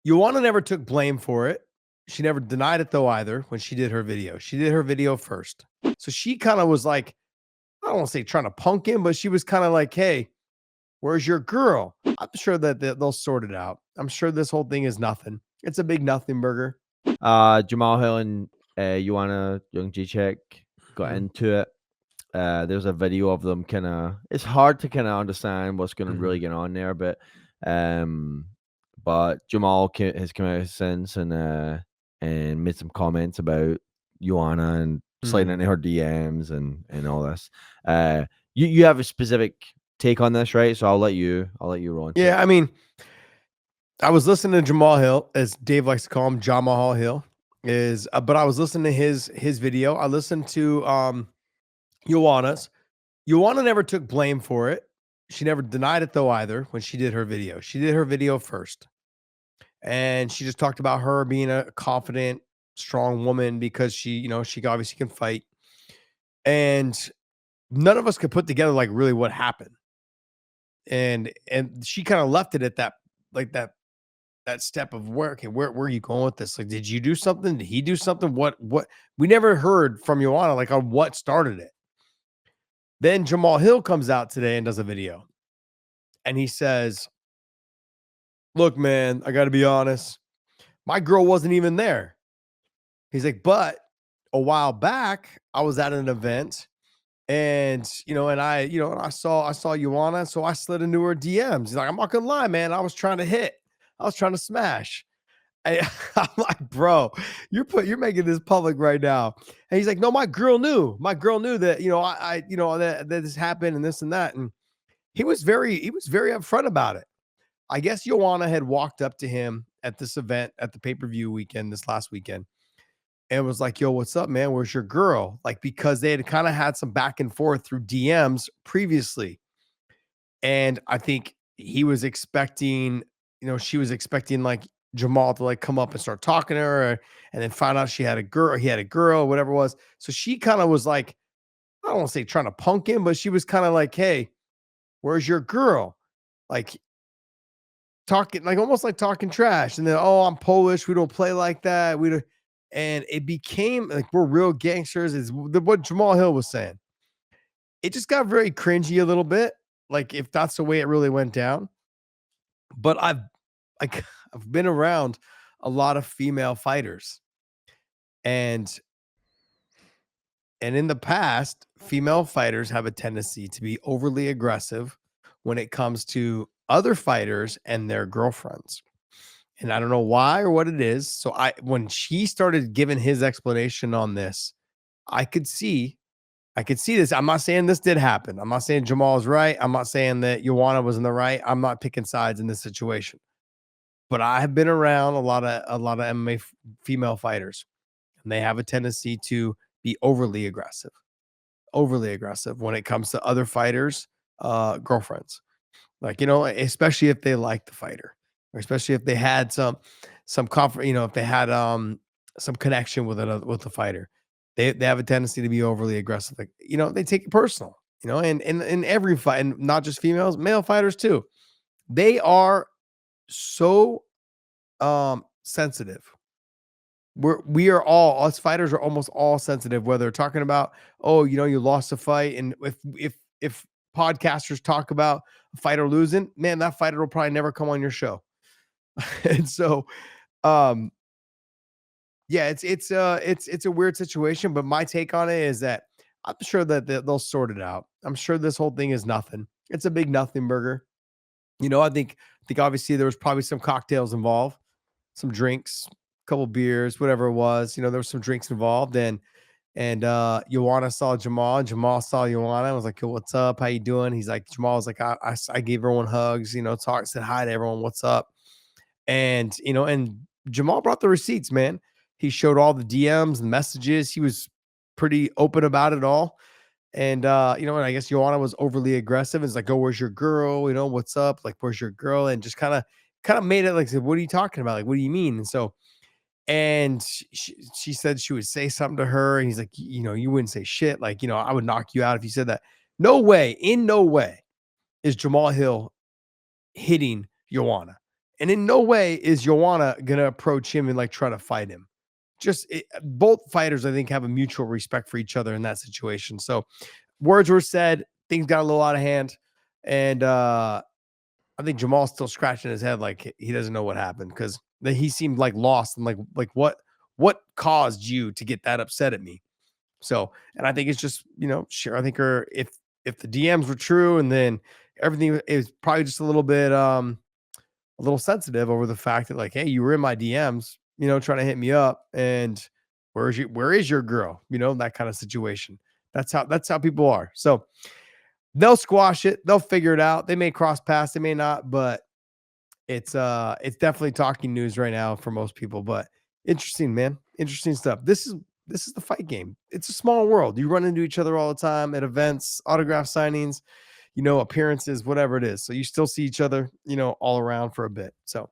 Joanna never took blame for it. She never denied it though either when she did her video. She did her video first. So she kind of was like, I don't want to say trying to punk him, but she was kind of like, hey, where's your girl? I'm sure that they'll sort it out. I'm sure this whole thing is nothing. It's a big nothing burger. Jamahal and Joanna Jędrzejczyk got Mhm. into it. There's a video of them it's hard to understand what's going to really get on there, but Jamal has come out since and made some comments about Joanna and sliding into her DMs and all this. You have a specific take on this, right? So I'll let you roll into it. Yeah, I mean, I was listening to Jamal Hill, as Dave likes to call him, Jamahal Hill but I was listening to his video. I listened to Joanna's. Joanna never took blame for it. She never denied it though either when she did her video. She did her video first. And she just talked about her being a confident, strong woman because she obviously can fight. And none of us could put together like really what happened. And she kind of left it at that, like that step of where are you going with this? Like, did you do something? Did he do something? What we never heard from Joanna like on what started it. Then Jamal Hill comes out today and does a video. And he says, look, man, I got to be honest. My girl wasn't even there. He's like, but a while back, I was at an event and, I saw Joanna. So I slid into her DMs. He's like, I'm not going to lie, man. I was trying to hit. I was trying to smash. I'm like, bro, you're making this public right now. And he's like, no, my girl knew. My girl knew that, that this happened and this and that. And he was very upfront about it. I guess Joanna had walked up to him at this event at the pay-per-view weekend, this last weekend, and was like, yo, what's up, man? Where's your girl? Like, because they had kind of had some back and forth through DMs previously. And I think he was expecting, she was expecting like Jamal to like come up and start talking to her and then find out he had a girl, whatever it was. So she kind of was like, I don't want to say trying to punk him, but she was kind of like, hey, where's your girl? Like, talking like almost like talking trash. And then, oh, I'm Polish. We don't play like that. We don't. And it became like we're real gangsters, is what Jamal Hill was saying. It just got very cringy a little bit, like if that's the way it really went down. But I've been around a lot of female fighters, and in the past, female fighters have a tendency to be overly aggressive when it comes to other fighters and their girlfriends. And I don't know why or what it is. So when she started giving his explanation on this, I could see this. I'm not saying this did happen. I'm not saying Jamal is right. I'm not saying that Joanna was in the right. I'm not picking sides in this situation. But I have been around a lot of MMA female fighters, and they have a tendency to be overly aggressive when it comes to other fighters' girlfriends. Like, especially if they like the fighter, or especially if they had some comfort, if they had some connection with the fighter. They have a tendency to be overly aggressive. Like, they take it personal, and in every fight, and not just females, male fighters too. They are so sensitive. We are all, us fighters are almost all sensitive, whether they're talking about, oh, you lost a fight. And if podcasters talk about a fighter losing, man, that fighter will probably never come on your show. And so, yeah, it's a weird situation, but my take on it is that I'm sure that they'll sort it out. I'm sure this whole thing is nothing. It's a big nothing burger. I think obviously there was probably some cocktails involved, some drinks, a couple beers, whatever it was. There was some drinks involved, and Joanna saw Jamal. Jamal saw Joanna. I was like, "Yo, what's up? How you doing?" He's like, Jamal was like, I gave everyone hugs. Said hi to everyone. What's up? And and Jamal brought the receipts, man. He showed all the DMs and messages. He was pretty open about it all. And and I guess Joanna was overly aggressive. It's like, oh, where's your girl? What's up? Like, where's your girl? And just kind of made it like, what are you talking about? Like, what do you mean? And so, and she said she would say something to her, and he's like, you wouldn't say shit. Like, I would knock you out if you said that. No way, in no way is Jamal Hill hitting Joanna. And in no way is Joanna gonna approach him and like try to fight him. Both fighters, I think, have a mutual respect for each other in that situation. So words were said, things got a little out of hand, and I think Jamal's still scratching his head like he doesn't know what happened because he seemed like lost and like what caused you to get that upset at me? So, and I think it's just, sure. I think if the DMs were true and then everything is probably just a little sensitive over the fact that like, hey, you were in my DMs, trying to hit me up, and where is your girl? That kind of situation. That's how people are. So they'll squash it, they'll figure it out. They may cross paths, they may not, but it's definitely talking news right now for most people. But interesting, man. Interesting stuff. This is the fight game. It's a small world. You run into each other all the time at events, autograph signings, appearances, whatever it is. So you still see each other, all around for a bit. So